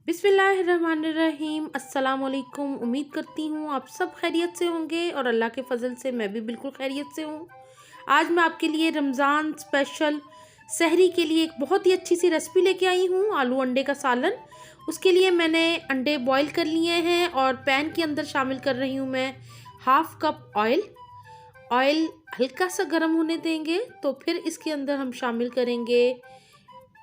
बिस्मिल्लाहिर्रहमानिर्रहीम। अस्सलाम वालेकुम। उम्मीद करती हूँ आप सब खैरियत से होंगे और अल्लाह के फ़ज़ल से मैं भी बिल्कुल खैरियत से हूँ। आज मैं आपके लिए रमज़ान स्पेशल सहरी के लिए एक बहुत ही अच्छी सी रेसिपी लेके आई हूँ, आलू अंडे का सालन। उसके लिए मैंने अंडे बॉईल कर लिए हैं और पैन के अंदर शामिल कर रही हूँ मैं हाफ़ कप ऑयल। ऑयल हल्का सा गर्म होने देंगे तो फिर इसके अंदर हम शामिल करेंगे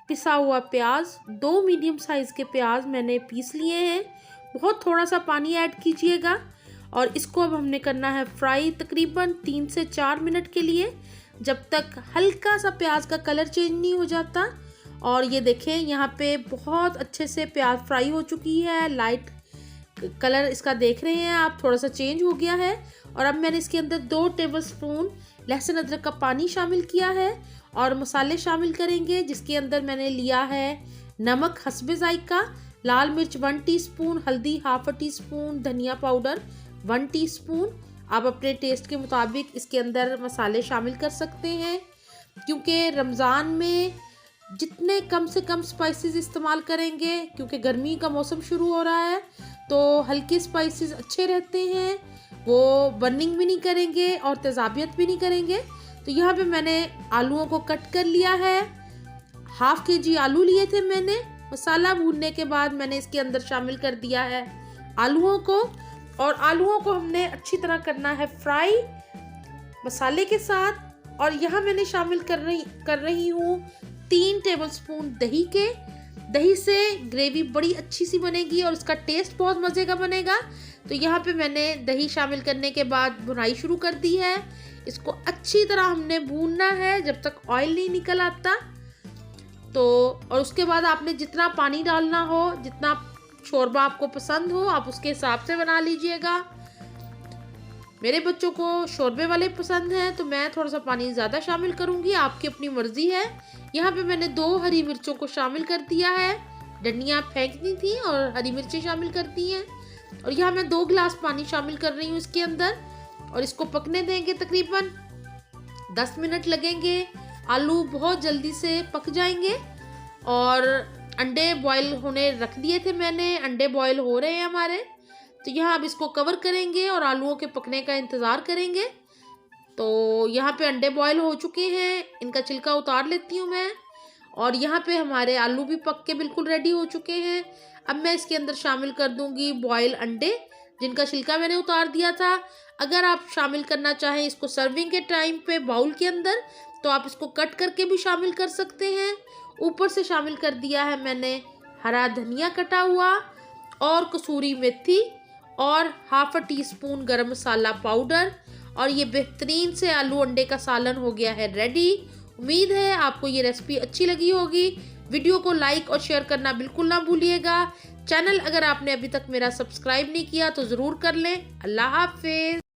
पिसा हुआ प्याज। 2 मीडियम साइज़ के प्याज मैंने पीस लिए हैं। बहुत थोड़ा सा पानी ऐड कीजिएगा और इसको अब हमने करना है फ्राई तकरीबन 3 से 4 मिनट के लिए, जब तक हल्का सा प्याज का कलर चेंज नहीं हो जाता। और ये देखें यहाँ पे बहुत अच्छे से प्याज फ्राई हो चुकी है, लाइट कलर इसका देख रहे हैं आप, थोड़ा सा चेंज हो गया है। और अब मैंने इसके अंदर 2 टेबलस्पून लहसुन अदरक का पानी शामिल किया है और मसाले शामिल करेंगे, जिसके अंदर मैंने लिया है नमक हस्बे ज़ायका, लाल मिर्च 1 टीस्पून, हल्दी ½ टीस्पून, धनिया पाउडर 1 टीस्पून। आप अपने टेस्ट के मुताबिक इसके अंदर मसाले शामिल कर सकते हैं, क्योंकि रमज़ान में जितने कम से कम स्पाइसेस इस्तेमाल करेंगे, क्योंकि गर्मी का मौसम शुरू हो रहा है तो हल्के स्पाइसेस अच्छे रहते हैं, वो बर्निंग भी नहीं करेंगे और तेज़ाबियत भी नहीं करेंगे। तो यहाँ पे मैंने आलूओं को कट कर लिया है। ½ kg आलू लिए थे मैंने। मसाला भूनने के बाद मैंने इसके अंदर शामिल कर दिया है आलूओं को, और आलूओं को हमने अच्छी तरह करना है फ्राई मसाले के साथ। और यहाँ मैंने शामिल कर रही हूँ 3 टेबलस्पून दही के। दही से ग्रेवी बड़ी अच्छी सी बनेगी और उसका टेस्ट बहुत मज़े का बनेगा। तो यहाँ पे मैंने दही शामिल करने के बाद भुनाई शुरू कर दी है। इसको अच्छी तरह हमने भूनना है जब तक ऑयल नहीं निकल आता। तो और उसके बाद आपने जितना पानी डालना हो, जितना शोरबा आपको पसंद हो, आप उसके हिसाब से बना लीजिएगा। मेरे बच्चों को शोरबे वाले पसंद हैं तो मैं थोड़ा सा पानी ज़्यादा शामिल करूँगी, आपकी अपनी मर्ज़ी है। यहाँ पे मैंने 2 हरी मिर्चों को शामिल कर दिया है, डंडियाँ फेंकनी थी और हरी मिर्चें शामिल कर दी हैं। और यहाँ मैं 2 गिलास पानी शामिल कर रही हूँ इसके अंदर, और इसको पकने देंगे। तकरीबन 10 मिनट लगेंगे। आलू बहुत जल्दी से पक जाएंगे। और अंडे बॉईल होने रख दिए थे मैंने, अंडे बॉईल हो रहे हैं हमारे। तो यहाँ अब इसको कवर करेंगे और आलूओं के पकने का इंतज़ार करेंगे। तो यहाँ पे अंडे बॉईल हो चुके हैं, इनका छिलका उतार लेती हूँ मैं। और यहाँ पे हमारे आलू भी पक के बिल्कुल रेडी हो चुके हैं। अब मैं इसके अंदर शामिल कर दूँगी बॉयल अंडे, जिनका छिलका मैंने उतार दिया था। अगर आप शामिल करना चाहें इसको सर्विंग के टाइम पे बाउल के अंदर, तो आप इसको कट करके भी शामिल कर सकते हैं। ऊपर से शामिल कर दिया है मैंने हरा धनिया कटा हुआ और कसूरी मेथी और ½ टीस्पून गरम मसाला पाउडर। और ये बेहतरीन से आलू अंडे का सालन हो गया है रेडी। उम्मीद है आपको ये रेसिपी अच्छी लगी होगी। वीडियो को लाइक और शेयर करना बिल्कुल ना भूलिएगा। चैनल अगर आपने अभी तक मेरा सब्सक्राइब नहीं किया तो ज़रूर कर लें। अल्लाह हाफिज़।